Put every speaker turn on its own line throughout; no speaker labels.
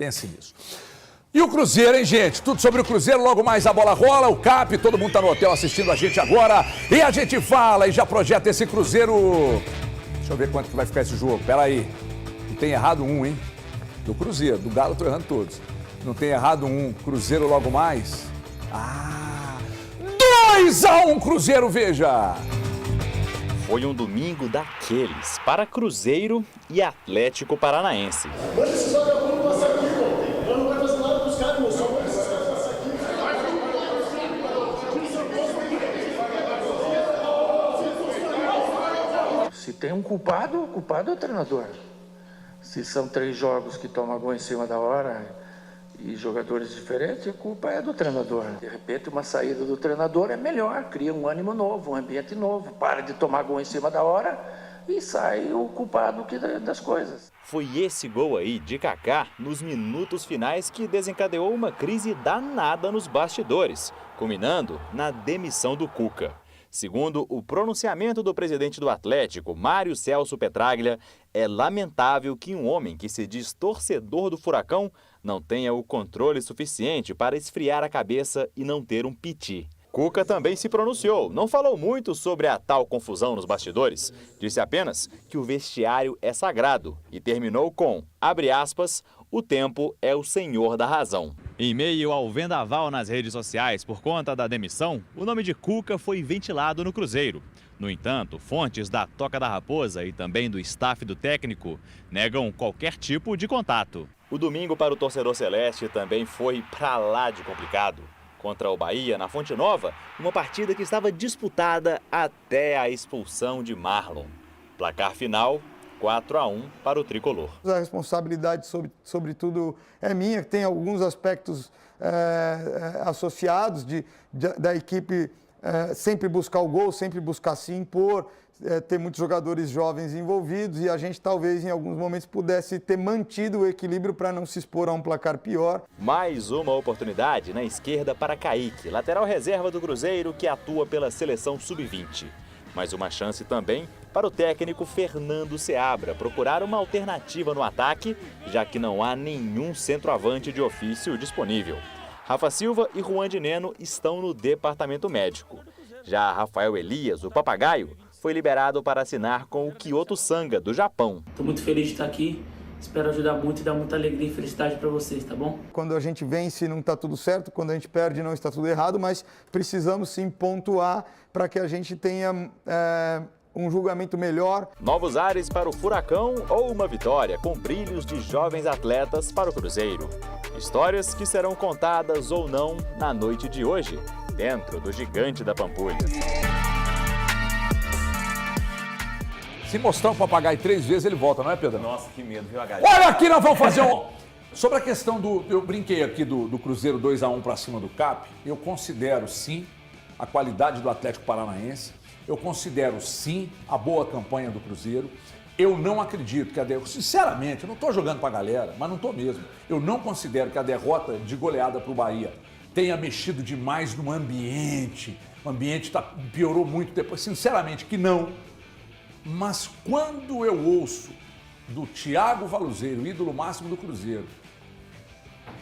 Pense nisso. E o Cruzeiro, hein, gente? Tudo sobre o Cruzeiro, logo mais a bola rola, o CAP, todo mundo tá no hotel assistindo a gente agora. E a gente fala e já projeta esse Cruzeiro. Deixa eu ver quanto que vai ficar esse jogo. Pera aí. Não tem errado um, hein? Do Cruzeiro, do Galo eu tô errando todos. Não tem errado um. Cruzeiro logo mais. 2-1 Cruzeiro, veja!
Foi um domingo daqueles para Cruzeiro e Atlético Paranaense.
Se tem um culpado, o culpado é o treinador. Se são 3 jogos que tomam gol em cima da hora e jogadores diferentes, a culpa é do treinador. De repente, uma saída do treinador é melhor, cria um ânimo novo, um ambiente novo, para de tomar gol em cima da hora e sai o culpado das coisas.
Foi esse gol aí de Kaká nos minutos finais que desencadeou uma crise danada nos bastidores, culminando na demissão do Cuca. Segundo o pronunciamento do presidente do Atlético, Mário Celso Petraglia, é lamentável que um homem que se diz torcedor do Furacão não tenha o controle suficiente para esfriar a cabeça e não ter um piti. Cuca também se pronunciou, não falou muito sobre a tal confusão nos bastidores, disse apenas que o vestiário é sagrado e terminou com, abre aspas, o tempo é o senhor da razão. Em meio ao vendaval nas redes sociais por conta da demissão, o nome de Cuca foi ventilado no Cruzeiro. No entanto, fontes da Toca da Raposa e também do staff do técnico negam qualquer tipo de contato. O domingo para o torcedor celeste também foi pra lá de complicado. Contra o Bahia, na Fonte Nova, uma partida que estava disputada até a expulsão de Marlon. Placar final, 4-1 para o tricolor.
A responsabilidade, sobretudo, é minha, que tem alguns aspectos associados da equipe sempre buscar o gol, sempre buscar se impor, ter muitos jogadores jovens envolvidos e a gente talvez em alguns momentos pudesse ter mantido o equilíbrio para não se expor a um placar pior.
Mais uma oportunidade na esquerda para Kaique, lateral reserva do Cruzeiro que atua pela seleção sub-20. Mais uma chance também para o técnico Fernando Seabra procurar uma alternativa no ataque, já que não há nenhum centroavante de ofício disponível. Rafa Silva e Juan de Neno estão no departamento médico. Já Rafael Elias, o papagaio, foi liberado para assinar com o Kyoto Sanga, do Japão.
Estou muito feliz de estar aqui, espero ajudar muito e dar muita alegria e felicidade para vocês, tá bom?
Quando a gente vence não está tudo certo, quando a gente perde não está tudo errado, mas precisamos sim pontuar para que a gente tenha um julgamento melhor.
Novos ares para o Furacão ou uma vitória com brilhos de jovens atletas para o Cruzeiro. Histórias que serão contadas ou não na noite de hoje, dentro do Gigante da Pampulha.
Se mostrar o papagaio 3 vezes, ele volta, não é, Pedro?
Nossa, que medo, viu, H?
Olha aqui, nós vamos fazer um... Sobre a questão do... Eu brinquei aqui do Cruzeiro 2-1 para cima do CAP. Eu considero, sim, a qualidade do Atlético Paranaense. Eu considero, sim, a boa campanha do Cruzeiro. Eu não acredito que a derrota... Sinceramente, eu não estou jogando para a galera, mas não estou mesmo. Eu não considero que a derrota de goleada para o Bahia tenha mexido demais no ambiente. O ambiente piorou muito depois. Sinceramente, que não. Mas quando eu ouço do Thiago Valuzeiro, ídolo máximo do Cruzeiro,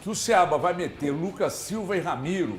que o Seabra vai meter Lucas Silva e Ramiro,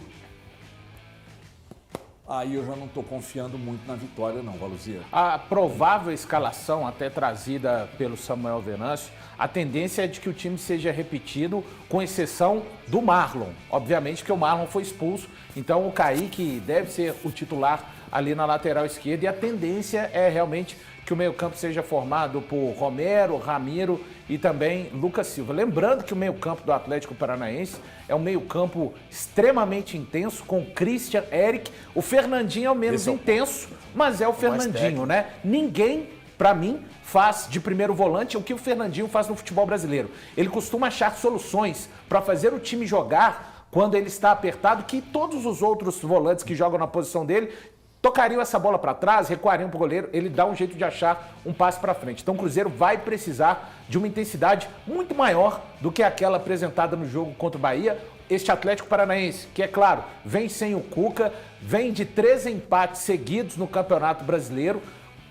aí eu já não estou confiando muito na vitória não, Valuzeiro.
A provável escalação, até trazida pelo Samuel Venâncio, a tendência é de que o time seja repetido, com exceção do Marlon. Obviamente que o Marlon foi expulso, então o Kaique deve ser o titular ali na lateral esquerda e a tendência é realmente que o meio-campo seja formado por Romero, Ramiro e também Lucas Silva. Lembrando que o meio-campo do Atlético Paranaense é um meio-campo extremamente intenso, com Christian, Eric. O Fernandinho é o menos intenso, mas é o Fernandinho, né? Ninguém, para mim, faz de primeiro volante o que o Fernandinho faz no futebol brasileiro. Ele costuma achar soluções para fazer o time jogar quando ele está apertado, que todos os outros volantes que jogam na posição dele tocariam essa bola para trás, recuariam para o goleiro, ele dá um jeito de achar um passe para frente. Então o Cruzeiro vai precisar de uma intensidade muito maior do que aquela apresentada no jogo contra o Bahia. Este Atlético Paranaense, que é claro, vem sem o Cuca, vem de 3 empates seguidos no Campeonato Brasileiro,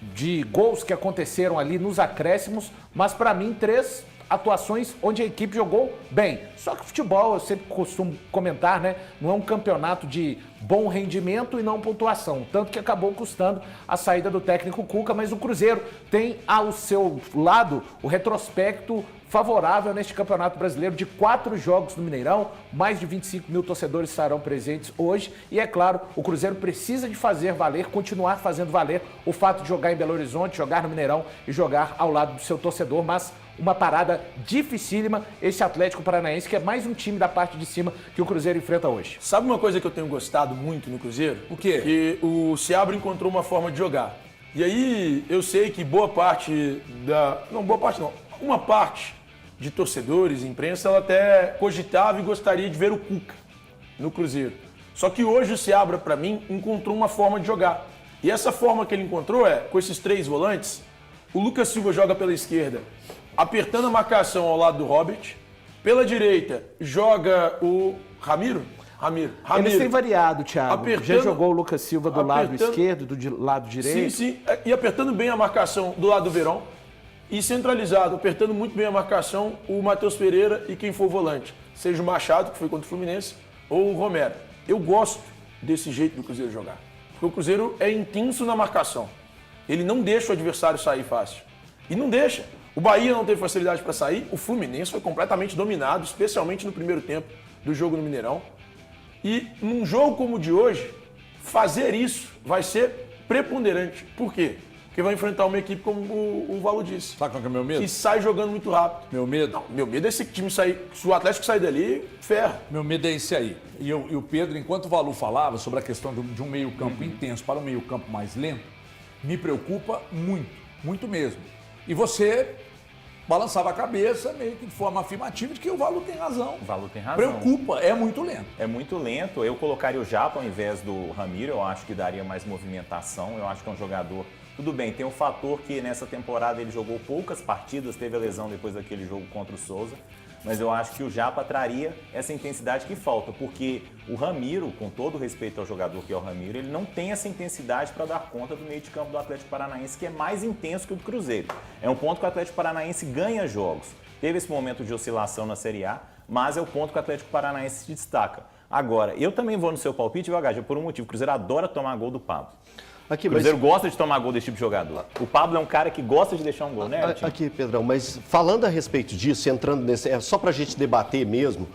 de gols que aconteceram ali nos acréscimos, mas para mim 3 atuações onde a equipe jogou bem. Só que o futebol, eu sempre costumo comentar, né? Não é um campeonato de bom rendimento e não pontuação. Tanto que acabou custando a saída do técnico Cuca, mas o Cruzeiro tem ao seu lado o retrospecto favorável neste Campeonato Brasileiro de 4 jogos no Mineirão, mais de 25 mil torcedores estarão presentes hoje e, é claro, o Cruzeiro precisa de fazer valer, continuar fazendo valer o fato de jogar em Belo Horizonte, jogar no Mineirão e jogar ao lado do seu torcedor, mas uma parada dificílima esse Atlético Paranaense, que é mais um time da parte de cima que o Cruzeiro enfrenta hoje.
Sabe uma coisa que eu tenho gostado muito no Cruzeiro?
O quê?
Que o Seabra encontrou uma forma de jogar. E aí eu sei que boa parte uma parte de torcedores, imprensa, ela até cogitava e gostaria de ver o Cuca no Cruzeiro. Só que hoje o Seabra, para mim, encontrou uma forma de jogar. E essa forma que ele encontrou é, com esses 3 volantes, o Lucas Silva joga pela esquerda, apertando a marcação ao lado do Robert. Pela direita, joga o Ramiro.
Eles têm variado, Thiago. Já jogou o Lucas Silva do lado esquerdo, do lado direito.
Sim. E apertando bem a marcação do lado do Verón. E centralizado, apertando muito bem a marcação, o Matheus Pereira e quem for volante. Seja o Machado, que foi contra o Fluminense, ou o Romero. Eu gosto desse jeito do Cruzeiro jogar. Porque o Cruzeiro é intenso na marcação. Ele não deixa o adversário sair fácil. E não deixa. O Bahia não teve facilidade para sair, o Fluminense foi completamente dominado, especialmente no primeiro tempo do jogo no Mineirão. E num jogo como o de hoje, fazer isso vai ser preponderante. Por quê? Porque vai enfrentar uma equipe, como o Valo disse.
Sabe qual que é o meu medo?
Que sai jogando muito rápido.
Meu medo?
Não, meu medo é esse time sair. Se o Atlético sair dali, ferra.
Meu medo é esse aí. E o Pedro, enquanto o Valu falava sobre a questão de um meio-campo intenso para um meio-campo mais lento, me preocupa muito, muito mesmo. E você balançava a cabeça meio que de forma afirmativa de que o Valu tem razão.
O Valu tem razão.
Preocupa, é muito lento.
É muito lento. Eu colocaria o Japa ao invés do Ramiro. Eu acho que daria mais movimentação. Eu acho que é um jogador... Tudo bem, tem um fator que nessa temporada ele jogou poucas partidas, teve a lesão depois daquele jogo contra o Souza, mas eu acho que o Japa traria essa intensidade que falta, porque o Ramiro, com todo respeito ao jogador que é o Ramiro, ele não tem essa intensidade para dar conta do meio de campo do Atlético Paranaense, que é mais intenso que o do Cruzeiro. É um ponto que o Atlético Paranaense ganha jogos. Teve esse momento de oscilação na Série A, mas é o ponto que o Atlético Paranaense se destaca. Agora, eu também vou no seu palpite, Vagagem, por um motivo. O Cruzeiro adora tomar gol do Pablo. O Cruzeiro gosta de tomar gol desse tipo de jogador. O Pablo é um cara que gosta de deixar um gol, né, Edson?
Aqui, Pedrão, mas falando a respeito disso, entrando nesse... É só pra gente debater mesmo.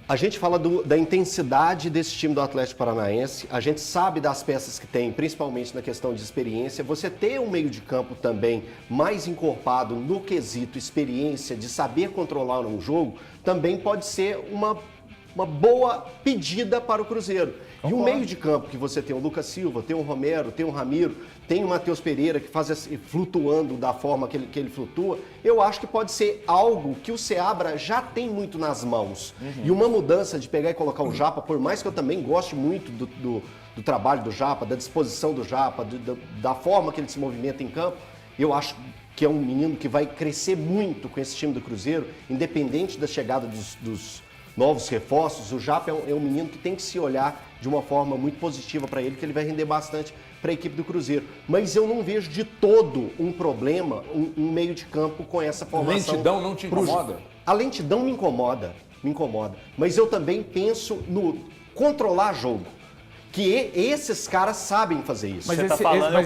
A gente fala da intensidade desse time do Atlético Paranaense. A gente sabe das peças que tem, principalmente na questão de experiência. Você ter um meio de campo também mais encorpado no quesito experiência, de saber controlar um jogo, também pode ser uma boa pedida para o Cruzeiro. E o meio de campo que você tem o Lucas Silva, tem o Romero, tem o Ramiro, tem o Matheus Pereira que faz esse, flutuando da forma que ele flutua, eu acho que pode ser algo que o Seabra já tem muito nas mãos. E uma mudança de pegar e colocar o Japa, por mais que eu também goste muito do trabalho do Japa, da disposição do Japa, da forma que ele se movimenta em campo, eu acho que é um menino que vai crescer muito com esse time do Cruzeiro, independente da chegada dos novos reforços. O Japa é um menino que tem que se olhar de uma forma muito positiva para ele, que ele vai render bastante para a equipe do Cruzeiro. Mas eu não vejo de todo um problema, um meio de campo com essa formação.
A lentidão não te incomoda?
A lentidão me incomoda. Mas eu também penso no controlar jogo. Que esses caras sabem fazer isso.
Mas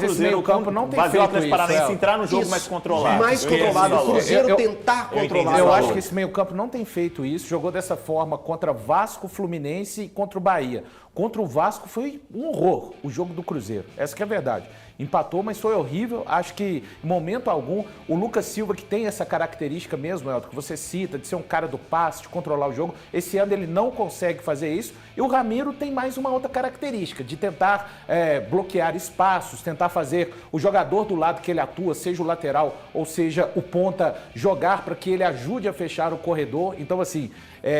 esse meio campo não tem feito isso. O Atlético Paranaense entrar no jogo mais controlado.
Mais controlado. O Cruzeiro tentar controlar.
Eu acho que esse meio campo não tem feito isso. Jogou dessa forma contra Vasco, Fluminense e contra o Bahia. Contra o Vasco foi um horror o jogo do Cruzeiro. Essa que é a verdade. Empatou, mas foi horrível. Acho que, em momento algum, o Lucas Silva, que tem essa característica mesmo, Elton, que você cita, de ser um cara do passe, de controlar o jogo, esse ano ele não consegue fazer isso. E o Ramiro tem mais uma outra característica, de tentar bloquear espaços, tentar fazer o jogador do lado que ele atua, seja o lateral ou seja o ponta, jogar para que ele ajude a fechar o corredor. Então, assim,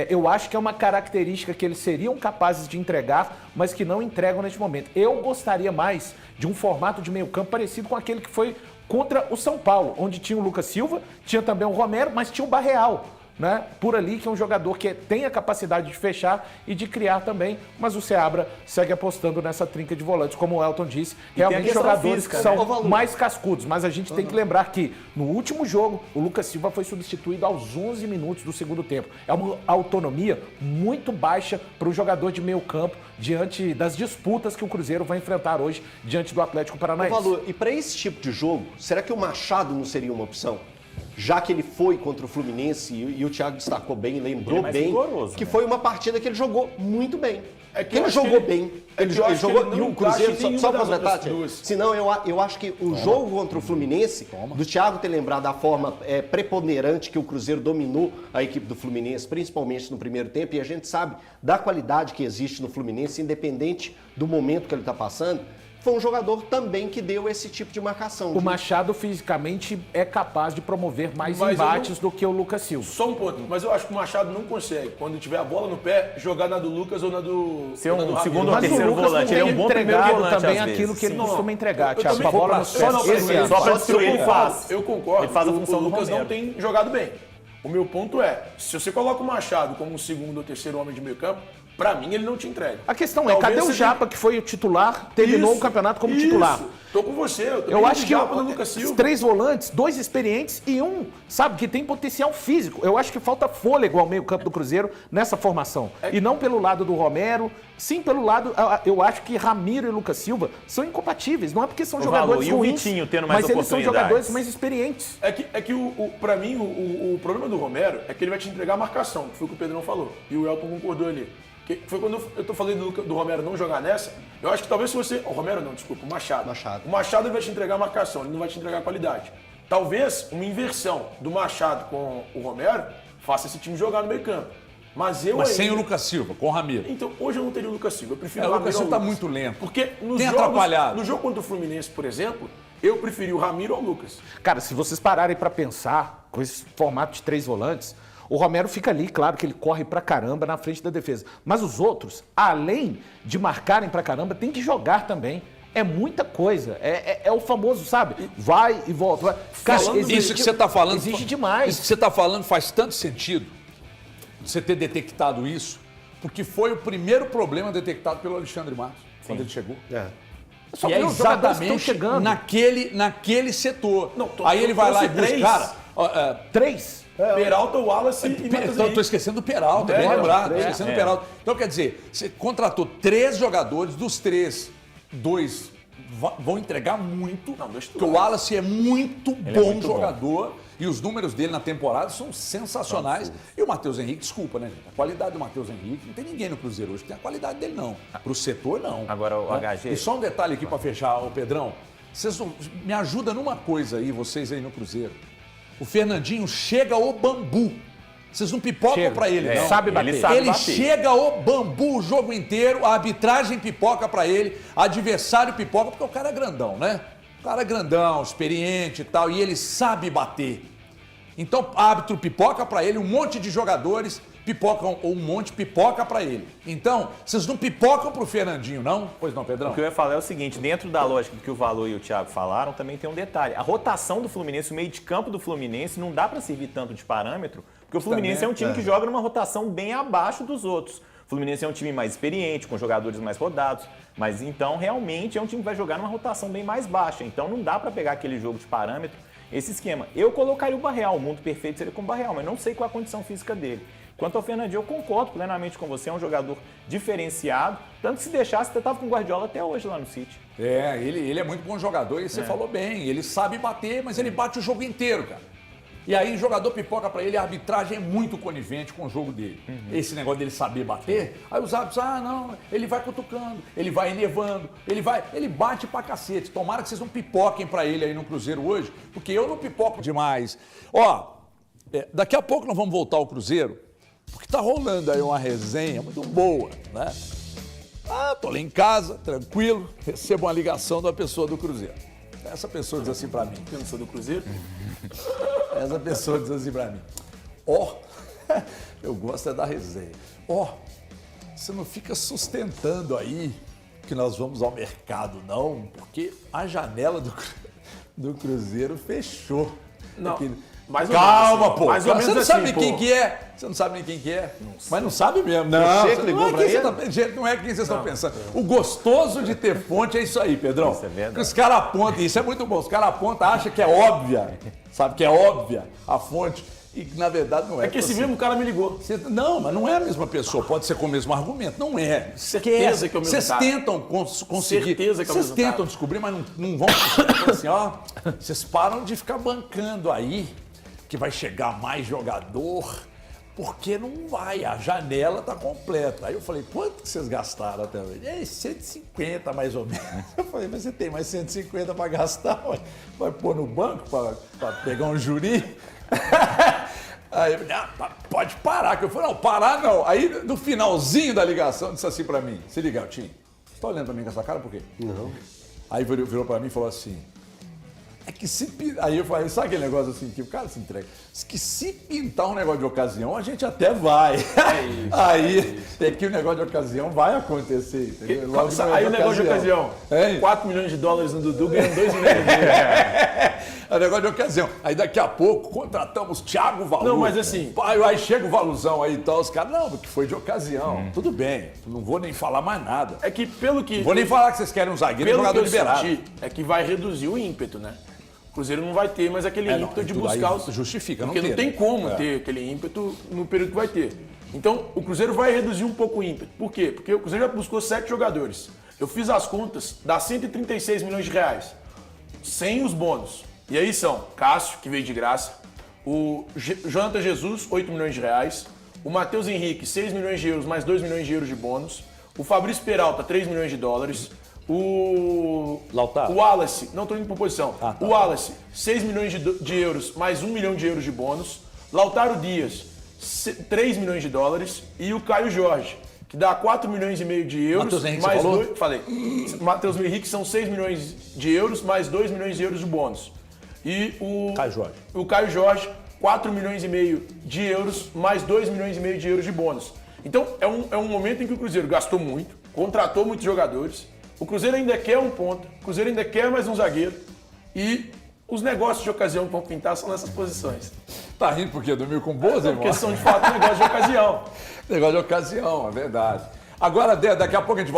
eu acho que é uma característica que eles seriam capazes de entregar, mas que não entregam neste momento. Eu gostaria mais de um formato de meio campo parecido com aquele que foi contra o São Paulo, onde tinha o Lucas Silva, tinha também o Romero, mas tinha o Barreal. né, por ali, que é um jogador que tem a capacidade de fechar e de criar também, mas o Seabra segue apostando nessa trinca de volantes, como o Elton disse, realmente jogadores
física,
que são mais cascudos, mas a gente tem que lembrar que no último jogo o Lucas Silva foi substituído aos 11 minutos do segundo tempo. É uma autonomia muito baixa para o jogador de meio campo diante das disputas que o Cruzeiro vai enfrentar hoje diante do Atlético Paranaense.
Valor, e para esse tipo de jogo, será que o Machado não seria uma opção? Já que ele foi contra o Fluminense e o Thiago destacou bem, lembrou bem,
rigoroso,
que
né?
foi uma partida que ele jogou muito bem.
É que
ele
eu acho
jogou
que
bem.
é que eu acho que
jogou
ele
e
não
o Cruzeiro,
encaixa em
só
nenhuma
para
das
completar,
outras duas.
senão eu acho que o jogo contra o Fluminense, do Thiago ter lembrado da forma preponderante que o Cruzeiro dominou a equipe do Fluminense, principalmente no primeiro tempo, e a gente sabe da qualidade que existe no Fluminense, independente do momento que ele está passando, foi um jogador também que deu esse tipo de marcação.
O Machado fisicamente é capaz de promover mais
Mas
embates do que o Lucas Silva.
Só um ponto, mas eu acho que o Machado não consegue, quando tiver a bola no pé, jogar na do Lucas ou na do...
Ser
ou na do
um
Ramiro.
segundo ou
Mas o
terceiro
Lucas
volante,
não
ele é
tem
um bom primeiro
entregado
volante
também
às
aquilo
vezes.
que ele
Sim.
costuma entregar,
Eu
Thiago, com a
também
bola no
concordo.
pé.
Só
Esse ano.
Só pra destruir ele faz.
Eu concordo.
Ele faz a
o
função do
Lucas não
Romero.
tem jogado bem. O meu ponto é, se você coloca o Machado como um segundo ou terceiro homem de meio campo, pra mim ele não te entrega.
A questão é,
Talvez
cadê o
você
Japa, que foi o titular, terminou o campeonato como titular?
Tô com você, eu também
Eu acho
vi
que
Japa no Lucas
os
Silva.
3 volantes, 2 experientes e um, sabe, que tem potencial físico. Eu acho que falta fôlego ao meio campo do Cruzeiro nessa formação. E não pelo lado do Romero, sim pelo lado, eu acho que Ramiro e Lucas Silva são incompatíveis. Não é porque são jogadores
e o
ruins,
Vitinho tendo mais
mas eles são
oportunidades.
jogadores mais experientes.
É que pra mim, o problema do Romero é que ele vai te entregar a marcação, que foi o que o Pedrão falou. E o Elton concordou ali. Que foi quando eu tô falando do Romero não jogar nessa, eu acho que talvez se você... O Romero não, desculpa, o Machado. O Machado ele vai te entregar a marcação, ele não vai te entregar a qualidade. Talvez uma inversão do Machado com o Romero faça esse time jogar no meio campo. Mas
sem o Lucas Silva, com o Ramiro.
Então, hoje eu não teria o Lucas Silva, eu prefiro
O
o Ramiro
Lucas
ao
Silva tá
Lucas.
muito lento.
Porque
Tem atrapalhado.
no jogo contra o Fluminense, por exemplo, eu preferi o Ramiro ao Lucas.
Cara, se vocês pararem pra pensar com esse formato de 3 volantes, o Romero fica ali, claro que ele corre pra caramba na frente da defesa. Mas os outros, além de marcarem pra caramba, tem que jogar também. É muita coisa. É o famoso, sabe? Vai e volta. Vai. Cara,
Isso que você está falando.
Exige demais.
Isso que você está falando faz tanto sentido. Você ter detectado isso, porque foi o primeiro problema detectado pelo Alexandre Matos quando ele chegou.
Só
E
que
é
os jogadores estão
exatamente
chegando.
naquele setor.
Não,
Aí ele vai lá e busca.
três.
Cara,
3.
Peralta, Wallace e Matheus
Estou
Henrique.
esquecendo do Peralta, bem lembrado. Esquecendo do Peralta. Então, quer dizer, você contratou 3 jogadores, dos 3, 2 vão entregar muito. Porque o Wallace é muito bom jogador. E os números dele na temporada são sensacionais. E o Matheus Henrique, desculpa, né, gente? A qualidade do Matheus Henrique, não tem ninguém no Cruzeiro hoje que tem a qualidade dele, não. Pro setor, não.
Agora, o HG...
E só um detalhe aqui para fechar, o Pedrão. Vocês me ajudam numa coisa aí, vocês aí no Cruzeiro. O Fernandinho chega ao bambu. Vocês não pipocam pra ele, não.
Sabe bater.
Ele
bater.
chega ao bambu o jogo inteiro, a arbitragem pipoca pra ele, adversário pipoca, porque o cara é grandão, né? O cara é grandão, experiente e tal, e ele sabe bater. Então, árbitro pipoca pra ele, um monte de jogadores pipocam, ou um monte pipoca pra ele. Então, vocês não pipocam pro Fernandinho, não? Pois não, Pedrão?
O que eu ia falar é o seguinte, dentro da lógica que o Valor e o Thiago falaram, também tem um detalhe. A rotação do Fluminense, o meio de campo do Fluminense, não dá para servir tanto de parâmetro, porque o Fluminense é um time que joga numa rotação bem abaixo dos outros. O Fluminense é um time mais experiente, com jogadores mais rodados, mas então realmente é um time que vai jogar numa rotação bem mais baixa. Então não dá para pegar aquele jogo de parâmetro, esse esquema. Eu colocaria o Barreal, o mundo perfeito seria com o Barreal, mas não sei qual a condição física dele. Quanto ao Fernandinho, eu concordo plenamente com você, é um jogador diferenciado, tanto que se deixasse, você estava com o Guardiola até hoje lá no City.
Ele é muito bom jogador e você falou bem, ele sabe bater, mas ele bate o jogo inteiro, cara. E aí o jogador pipoca pra ele, a arbitragem é muito conivente com o jogo dele. Esse negócio dele saber bater, aí os árbitros, não, ele vai cutucando, ele vai elevando, ele bate pra cacete. Tomara que vocês não pipoquem pra ele aí no Cruzeiro hoje, porque eu não pipoco demais. Ó, daqui a pouco nós vamos voltar ao Cruzeiro, porque tá rolando aí uma resenha muito boa, né? Tô lá em casa, tranquilo, recebo uma ligação de uma pessoa do Cruzeiro. Essa pessoa diz assim pra mim.
Eu não sou do Cruzeiro?
Essa pessoa diz assim pra mim. Eu gosto da resenha. Você não fica sustentando aí que nós vamos ao mercado, não, porque a janela do Cruzeiro fechou.
Não. Mais ou
Calma,
menos assim.
pô.
Mais ou
Você
menos
não
assim,
sabe nem
pô.
quem que é. Você não sabe nem quem que é. Mas não sabe mesmo. Não,
Você
não
ligou
é
pra
quem você
ele?
tá, gente, não é quem vocês estão pensando. O gostoso de ter fonte é isso aí, Pedrão.
Isso é verdade.
Que os caras apontam, isso é muito bom. Os caras apontam, acham que é óbvia. Sabe que é óbvia a fonte. E na verdade não é.
É que esse mesmo cara me ligou.
Não, mas não é a mesma pessoa. Pode ser com o mesmo argumento. Não é.
Certeza que é o mesmo
Vocês
cara.
tentam conseguir.
Certeza que é o
Vocês
mesmo
tentam
cara.
descobrir, mas não vão conseguir. Assim, ó, vocês param de ficar bancando aí que vai chegar mais jogador, porque não vai. A janela tá completa. Aí eu falei, quanto que vocês gastaram até hoje? 150 mais ou menos. Eu falei, mas você tem mais 150 para gastar? Vai pôr no banco para pegar um juri? Aí ele, pode parar. Que eu falei, não, parar não. Aí no finalzinho da ligação disse assim pra mim, se liga, Tim, você tá olhando pra mim com essa cara por quê? Não. Aí virou pra mim e falou assim, é que se... Aí eu falei, sabe aquele negócio assim, que o cara se entrega? Que se pintar um negócio de ocasião, a gente até vai. Aí tem que o negócio de ocasião vai acontecer. Entendeu? Logo
Aí o negócio de ocasião,
Hein?
4 milhões de dólares no Dudu, ganhando 2 milhões de dólares.
É negócio de ocasião. Aí daqui a pouco contratamos Thiago Valu.
Não, mas assim-
Aí chega o Valuzão aí e tal, os caras, não, que foi de ocasião. Tudo bem, não vou nem falar mais nada.
É que pelo que...
Não vou nem falar que vocês querem um zagueiro e
Pelo
jogador
que eu
liberado.
senti, é que vai reduzir o ímpeto, né? O Cruzeiro não vai ter mais aquele
não,
ímpeto de
tudo aí
buscar os...
justifica, não
Porque não
ter,
tem
né?
como ter aquele ímpeto no período que vai ter. Então, o Cruzeiro vai reduzir um pouco o ímpeto. Por quê? Porque o Cruzeiro já buscou 7 jogadores. Eu fiz as contas, dá 136 milhões de reais. Sem os bônus. E aí são Cássio, que veio de graça, o Jonathan Jesus, 8 milhões de reais, o Matheus Henrique, 6 milhões de euros mais 2 milhões de euros de bônus, o Fabrício Peralta, 3 milhões de dólares, o
Lautaro.
o Wallace, não estou indo por posição, o Wallace, 6 milhões de euros mais 1 milhão de euros de bônus, Lautaro Dias, 3 milhões de dólares e o Caio Jorge, que dá 4 milhões e meio de euros,
Matheus Henrique,
mais
você falou?
falei. Matheus Henrique são 6 milhões de euros mais 2 milhões de euros de bônus. E o Caio Jorge, 4 milhões e meio de euros mais 2 milhões e meio de euros de bônus. Então, é um momento em que o Cruzeiro gastou muito, contratou muitos jogadores, o Cruzeiro ainda quer um ponta, o Cruzeiro ainda quer mais um zagueiro e os negócios de ocasião que vão pintar são nessas posições.
Tá rindo porque dormiu com boas, irmão?
Porque são, de fato, negócios de ocasião.
Negócio de ocasião, é verdade. Agora, daqui a pouco a gente volta.